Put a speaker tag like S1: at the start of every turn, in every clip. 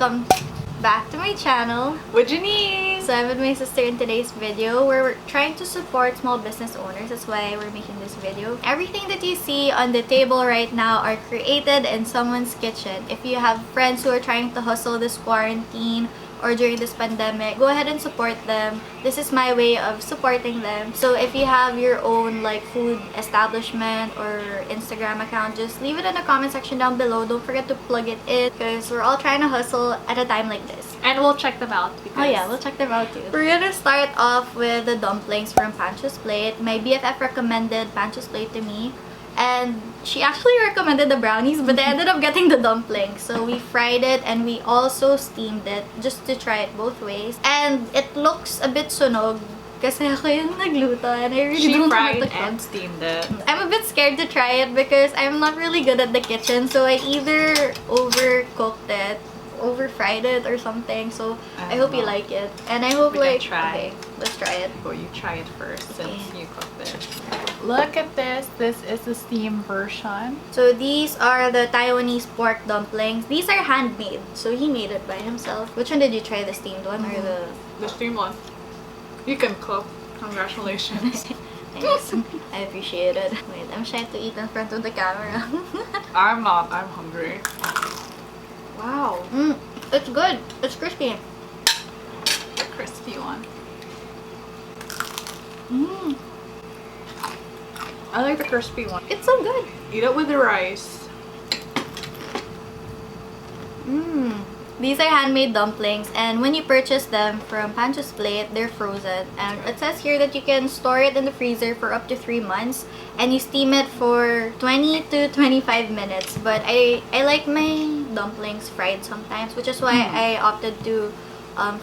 S1: welcome back to my channel
S2: with Janice.
S1: So I'm with my sister in today's video where we're trying to support small business owners. That's why we're making this video. Everything that you see on the table right now are created in someone's kitchen. If you have friends who are trying to hustle this quarantine or during this pandemic, go ahead and support them. This is my way of supporting them. So if you have your own like food establishment or Instagram account, just leave it in the comment section down below. Don't forget to plug it in because we're all trying to hustle at a time like this.
S2: And we'll check them out.
S1: Oh yeah, we'll check them out too. We're gonna start off with the dumplings from Pancho's Plate. My BFF recommended Pancho's Plate to me. And she actually recommended the brownies, but I ended up getting the dumplings. So we fried it and we also steamed it just to try it both ways. And it looks a bit sunog kasi ako yung nagluto and I really don't know how to cook.
S2: She fried and steamed it.
S1: I'm a bit scared to try it because I'm not really good at the kitchen. So I either overcooked it, over-fried it or something. So I hope you like it. And I hope
S2: we can try.
S1: Okay, let's try it.
S2: Well, you try it first since you cooked it. Look at this. This is the steam version.
S1: So these are the Taiwanese pork dumplings. These are handmade. So he made it by himself. Which one did you try? The steamed one or
S2: the steamed one? You can cook. Congratulations.
S1: Thanks. I appreciate it. Wait, I'm shy to eat in front of the camera.
S2: I'm not. I'm hungry. Wow.
S1: It's good. It's crispy.
S2: The crispy one. I like the crispy one.
S1: It's so good.
S2: Eat it with the rice.
S1: These are handmade dumplings, and when you purchase them from Pancho's Plate, they're frozen. And it says here that you can store it in the freezer for up to 3 months, and you steam it for 20 to 25 minutes. But I like my dumplings fried sometimes, which is why I opted to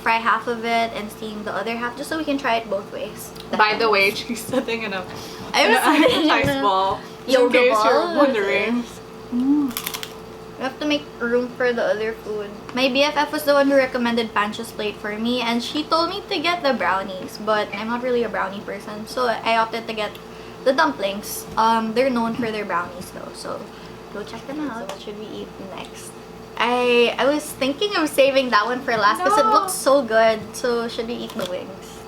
S1: fry half of it and steam the other half, just so we can try it both ways.
S2: By the way, she's sitting in a
S1: ice
S2: ball.
S1: Yoga
S2: in case
S1: ball.
S2: you're wondering.
S1: We have to make room for the other food. My BFF was the one who recommended Pancho's Plate for me, and she told me to get the brownies, but I'm not really a brownie person, so I opted to get the dumplings. They're known for their brownies though, so go check them out. So what should we eat next? I was thinking of saving that one for last because it looks so good. So should we eat the wings?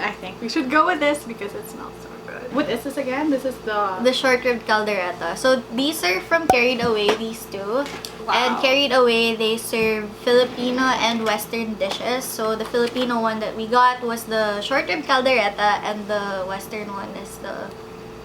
S2: I think we should go with this because it smells so good. What is this again? This is
S1: the short-rib caldereta. So these are from Carried Away, these two.
S2: Wow.
S1: And Carried Away, they serve Filipino and Western dishes. So the Filipino one that we got was the short-rib caldereta, and the Western one is the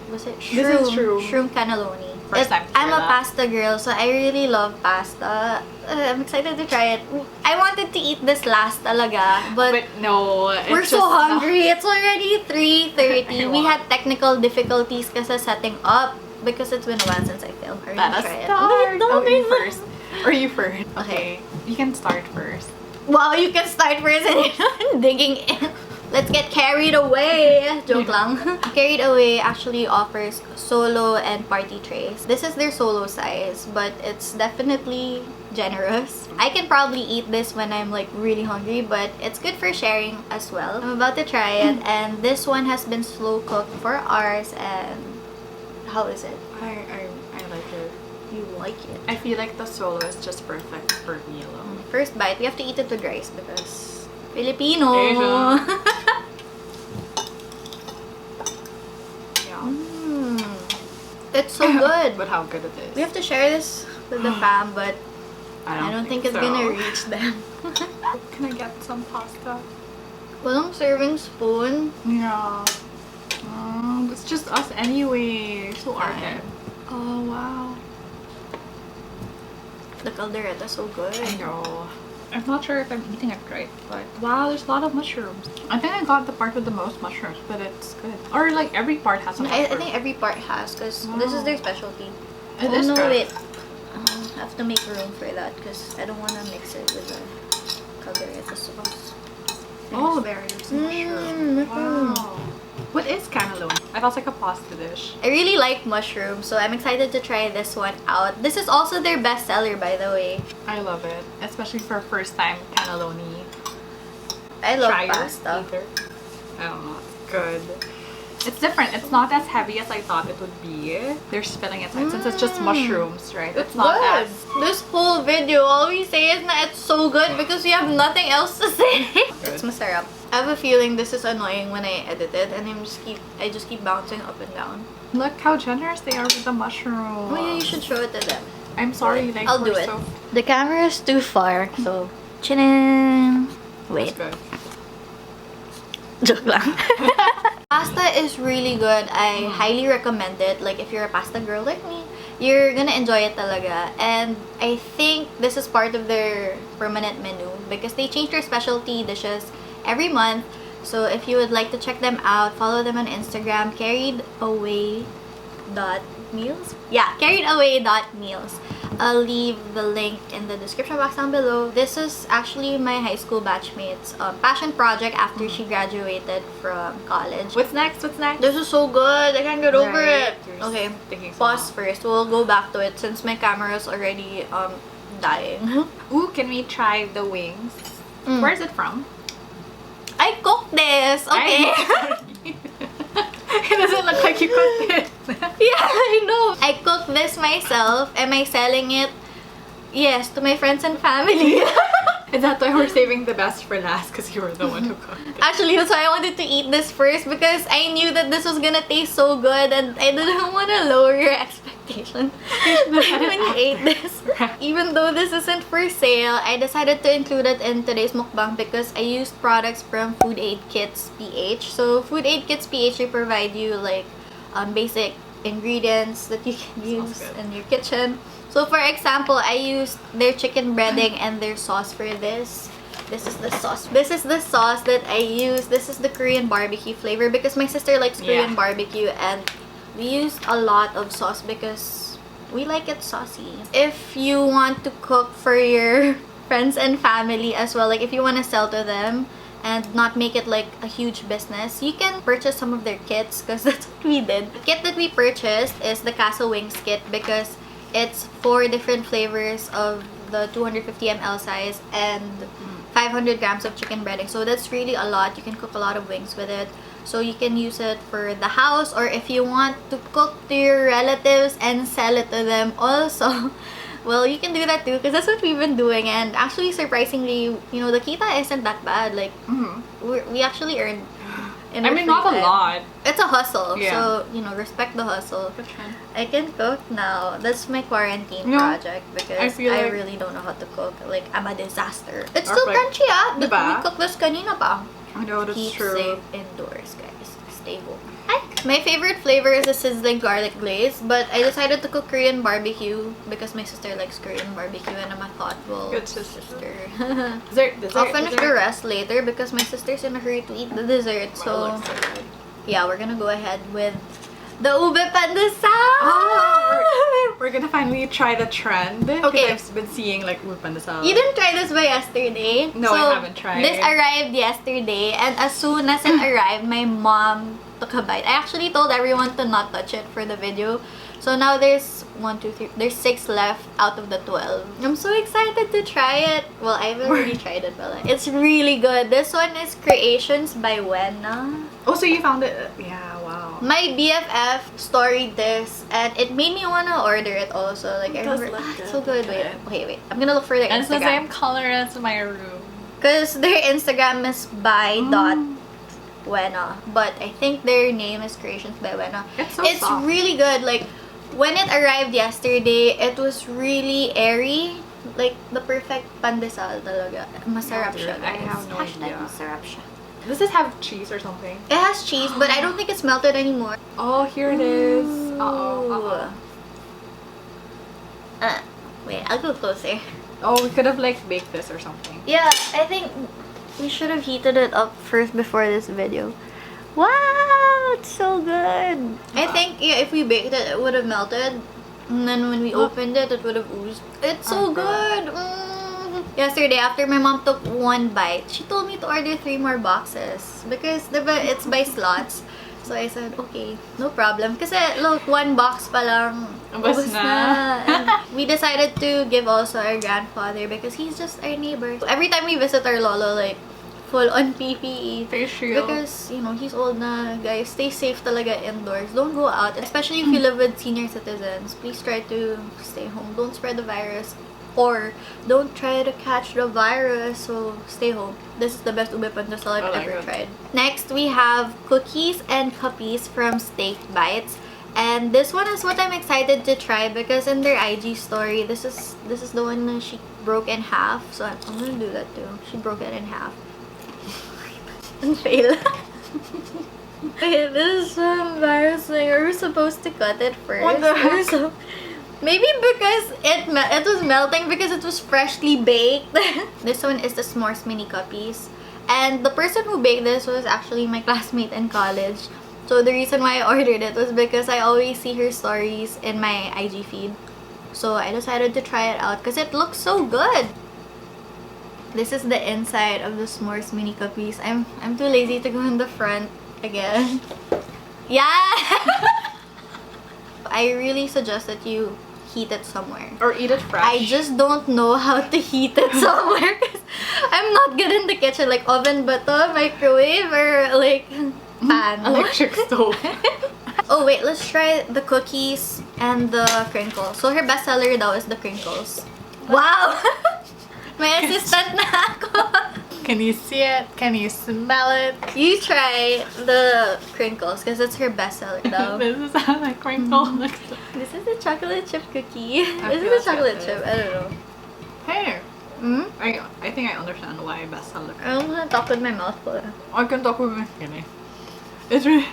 S1: Shroom?
S2: This is Shroom.
S1: Shroom Cannelloni.
S2: First time
S1: I'm a pasta girl, so I really love pasta. I'm excited to try it. I wanted to eat this last talaga, but
S2: no,
S1: we're so hungry. It's already 3:30. We had technical difficulties kasi setting up because it's been a while since I filmed.
S2: Let us
S1: try
S2: start.
S1: it.
S2: You first. Or you first.
S1: Okay.
S2: You can start first.
S1: Wow, you can start first and you're digging in. Let's get carried away. Joke lang. Carried Away actually offers solo and party trays. This is their solo size, but it's definitely generous. I can probably eat this when I'm like really hungry, but it's good for sharing as well. I'm about to try it, and this one has been slow cooked for hours. And how is it?
S2: I like it.
S1: You like it?
S2: I feel like the solo is just perfect for me alone.
S1: First bite, we have to eat it with rice because Filipino. It's so good.
S2: But how good it is.
S1: We have to share this with the fam, but I don't think it's
S2: so.
S1: gonna reach them.
S2: Can I get some pasta?
S1: Walang serving spoon.
S2: Yeah. It's just us anyway. So arrogant. Oh wow.
S1: The caldereta so good.
S2: I know. I'm not sure if I'm eating it right, but wow, there's a lot of mushrooms. I think I got the part with the most mushrooms, but it's good. Or like every part has a mushroom.
S1: I think every part has, because this is their specialty.
S2: It is good.
S1: Wait. I have to make room for that because I don't want to mix it with the caldereta sauce.
S2: Oh, there's mushroom. Wow. What is cannelloni? I thought it's like a pasta dish.
S1: I really like mushrooms, so I'm excited to try this one out. This is also their best seller, by the way.
S2: I love it, especially for first time cannelloni.
S1: I love pasta.
S2: Either. I don't know. It's good. It's different. It's not as heavy as I thought it would be. They're spilling it since it's just mushrooms, right? It's not
S1: good.
S2: as...
S1: This whole video, all we say is that it's so good because we have nothing else to say. It's masarap. I have a feeling this is annoying when I edit it, and I just keep bouncing up and down.
S2: Look how generous they are with the mushroom.
S1: Oh yeah, you should show it to them.
S2: I'm sorry, like,
S1: I'll do
S2: we're
S1: it.
S2: so...
S1: The camera is too far, so... Chin. Wait.
S2: That's good.
S1: Joke lang. Pasta is really good. I highly recommend it. Like, if you're a pasta girl like me, you're gonna enjoy it talaga. And I think this is part of their permanent menu because they change their specialty dishes every month. So if you would like to check them out, follow them on Instagram, carriedaway.meals. Yeah, carriedaway.meals. I'll leave the link in the description box down below. This is actually my high school batchmate's passion project after she graduated from college.
S2: What's next? What's next?
S1: This is so good. I can't get over it.
S2: You're
S1: Okay,
S2: thinking so
S1: pause
S2: long.
S1: first. We'll go back to it since my camera is already dying.
S2: Ooh, can we try the wings?
S1: Mm.
S2: Where is it from?
S1: I cooked this. Okay.
S2: It doesn't look like you cooked it.
S1: Yeah, I know. I cooked this myself. Am I selling it? Yes, to my friends and family.
S2: Is that why we're saving the best for last? Because you were the one who cooked it.
S1: Actually, that's why I wanted to eat this first because I knew that this was gonna taste so good and I didn't want to lower your expectation when you ate this. Even though this isn't for sale, I decided to include it in today's mukbang because I used products from foodaidkits.ph. So foodaidkits.ph, they provide you like basic ingredients that you can use in your kitchen. So for example, I used their chicken breading and their sauce for this. This is the sauce. This is the sauce that I use. This is the Korean barbecue flavor because my sister likes Korean barbecue and we used a lot of sauce because we like it saucy. If you want to cook for your friends and family as well, like if you want to sell to them and not make it like a huge business, you can purchase some of their kits because that's what we did. The kit that we purchased is the Casa Wings kit because it's 4 different flavors of the 250 ml size and 500 grams of chicken breading. So that's really a lot. You can cook a lot of wings with it. So you can use it for the house or if you want to cook to your relatives and sell it to them also. Well, you can do that too because that's what we've been doing. And actually, surprisingly, you know, the kita isn't that bad. Like, we actually earned in
S2: I
S1: our
S2: mean,
S1: free
S2: not a
S1: time.
S2: lot.
S1: It's a hustle.
S2: Yeah.
S1: So, you know, respect the hustle. I can cook now. That's my quarantine
S2: No,
S1: project because
S2: I feel like-
S1: really don't know how to cook. Like, I'm a disaster. It's
S2: Or
S1: still
S2: like-
S1: crunchy, ah.
S2: Diba?
S1: We cooked this kanina pa.
S2: I know, that's
S1: Keep
S2: true.
S1: safe indoors, guys. Stay home. My favorite flavor is the sizzling garlic glaze, but I decided to cook Korean barbecue because my sister likes Korean barbecue and I'm a thoughtful
S2: Good sister.
S1: I'll finish the rest later because my sister's in a hurry to eat the dessert. So, yeah, we're gonna go ahead with the Ube Pandesal!
S2: We're gonna finally try the trend.
S1: Okay.
S2: I've been seeing like Ube Pandesal.
S1: You didn't try this by yesterday?
S2: No, I haven't tried.
S1: This arrived yesterday, and as soon as it arrived, my mom took a bite. I actually told everyone to not touch it for the video. So now there's 1, 2, 3, there's 6 left out of the 12. I'm so excited to try it. Well, I've already tried it, but it's really good. This one is Creations by Wena.
S2: Oh, so you found it? Yeah, wow.
S1: My BFF storied this, and it made me wanna order it also. Like, I
S2: does
S1: remember,
S2: look
S1: it's so
S2: good.
S1: good. Wait. I'm gonna look for their
S2: And it's the
S1: Instagram.
S2: same color as my room.
S1: Because their Instagram is by.wena. But I think their name is Creations by Wena.
S2: It's so
S1: It's
S2: soft.
S1: really good. Like, when it arrived yesterday, it was really airy. Like, the perfect pandesal talaga. Masarap siya,
S2: I
S1: guys.
S2: have no
S1: Hashtag
S2: idea.
S1: masarap siya.
S2: Does this have cheese or something?
S1: It has cheese, but I don't think it's melted anymore.
S2: Oh, here it is.
S1: Ooh. Wait, I'll go closer.
S2: Oh, we could have like baked this or something.
S1: Yeah, I think we should have heated it up first before this video. Wow, it's so good. I think if we baked it, it would have melted. And then when we opened it, it would have oozed. It's so good. Yesterday, after my mom took 1 bite, she told me to order 3 more boxes. Because it's by slots. So I said, okay, no problem. Kasi look, 1 box pa lang.
S2: Ubos na.
S1: And we decided to give also our grandfather because he's just our neighbor. So every time we visit our lolo, like full on PPE.
S2: Face shield.
S1: Because, you know, he's old na, guys. Stay safe talaga indoors. Don't go out. Especially if you live with senior citizens. Please try to stay home. Don't spread the virus. Or, don't try to catch the virus. So, stay home. This is the best Ube Pandesal I've ever tried. Next, we have cookies and cuppies from Steak Bites. And this one is what I'm excited to try because in their IG story, this is the one that she broke in half. So I'm gonna do that too. She broke it in half. And fail. Wait, this is so embarrassing. Are we supposed to cut it first?
S2: What the heck?
S1: So, maybe because it was melting because it was freshly baked. This one is the S'mores mini cuppies. And the person who baked this was actually my classmate in college. So the reason why I ordered it was because I always see her stories in my IG feed. So I decided to try it out because it looks so good. This is the inside of the S'mores mini cuppies. I'm too lazy to go in the front again. Yeah! I really suggest that you heat it somewhere.
S2: Or eat it fresh.
S1: I just don't know how to heat it somewhere because I'm not good in the kitchen. Like oven ba to? Microwave? Or like pan?
S2: Electric stove.
S1: Oh wait, let's try the cookies and the crinkles. So her bestseller daw is the crinkles. Wow! May assistant na ako.
S2: Can you see it? Can you smell it?
S1: You try the crinkles because it's her bestseller daw.
S2: This is how my crinkle looks.
S1: This is the chocolate chip cookie. This
S2: feel
S1: is the chocolate
S2: like
S1: chip. I don't know.
S2: Hey!
S1: Hmm?
S2: I think I understand why bestseller.
S1: I don't want to talk with my mouth full.
S2: I can talk with my skinny. It's really...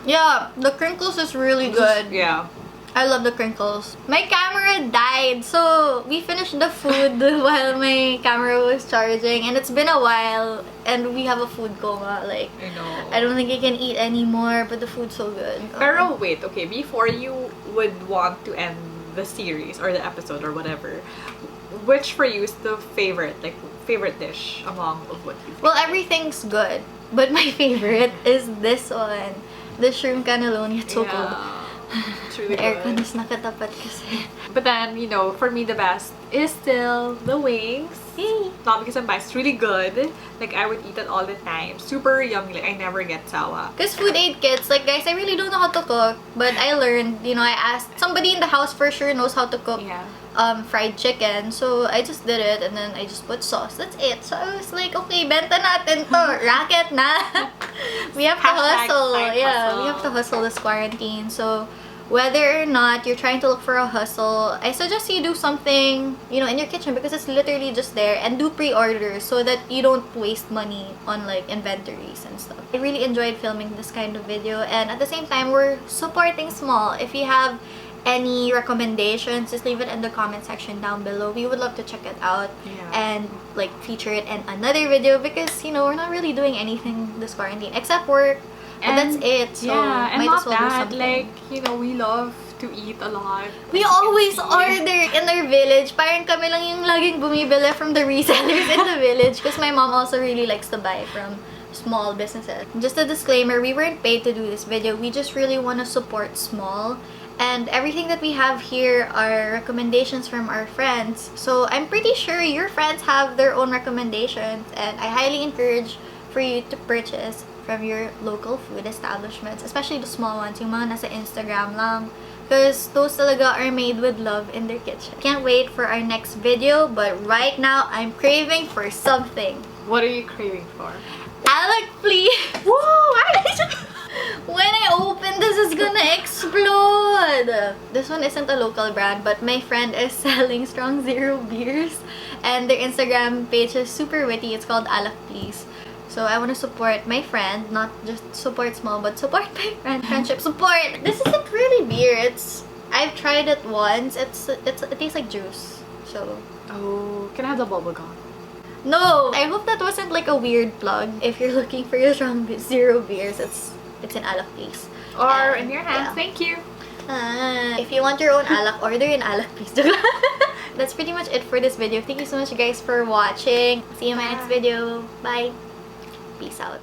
S1: Yeah, the crinkles is really good.
S2: Yeah.
S1: I love the crinkles. My camera died, so we finished the food while my camera was charging, and it's been a while, and we have a food coma. Like,
S2: I know.
S1: I don't think I can eat anymore, but the food's so good.
S2: Pero wait, okay, before you would want to end the series or the episode or whatever, which for you is the favorite dish among of what you?
S1: Well, everything's good, but my favorite is this one, the Shroom Cannelloni. It's so good.
S2: It's really
S1: Aircon
S2: good.
S1: is nakatapat kasi.
S2: But then, you know, for me the best is still the wings.
S1: Yay!
S2: Not because I'm biased, it's really good. Like, I would eat it all the time. Super yummy. Like, I never get sawa.
S1: Because food aid kits, like guys, I really don't know how to cook, but I learned, you know, I asked somebody in the house for sure knows how to cook fried chicken. So I just did it and then I just put sauce. That's it. So I was like, okay, benta natin to. Racket na. We have to hustle. Yeah, we have to hustle this quarantine. So whether or not you're trying to look for a hustle, I suggest you do something, you know, in your kitchen because it's literally just there, and do pre-orders so that you don't waste money on like inventories and stuff. I really enjoyed filming this kind of video, and at the same time, we're supporting small. If you have any recommendations, just leave it in the comment section down below. We would love to check it out and like feature it in another video because, you know, we're not really doing anything this quarantine except work. But that's it. So
S2: and
S1: might
S2: not
S1: as well do
S2: that,
S1: something.
S2: like, you know, we love to eat a lot.
S1: We always order in our village. Parang kami lang yung laging bumibili from the resellers in the village because my mom also really likes to buy from small businesses. Just a disclaimer, we weren't paid to do this video. We just really want to support small. And everything that we have here are recommendations from our friends. So I'm pretty sure your friends have their own recommendations. And I highly encourage for you to purchase from your local food establishments, especially the small ones, yung mga nasa Instagram lang, because those talaga are made with love in their kitchen. Can't wait for our next video, but right now I'm craving for something.
S2: What are you craving for?
S1: Alak, please!
S2: Woo!
S1: When I open this, it's gonna explode! This one isn't a local brand, but my friend is selling Strong Zero beers, and their Instagram page is super witty. It's called Alak, please. So I want to support my friend, not just support small, but support my friend. Friendship support. This isn't really beer. I've tried it once. It tastes like juice. So
S2: Can I have the bubble gum?
S1: no. I hope that wasn't like a weird plug. If you're looking for your Strong Zero beers, it's in Alak, please.
S2: Or in your hands. Thank you.
S1: If you want your own Alak, order in Alak, please. That's pretty much it for this video. Thank you so much, guys, for watching. See you in my next video. Bye. Peace out.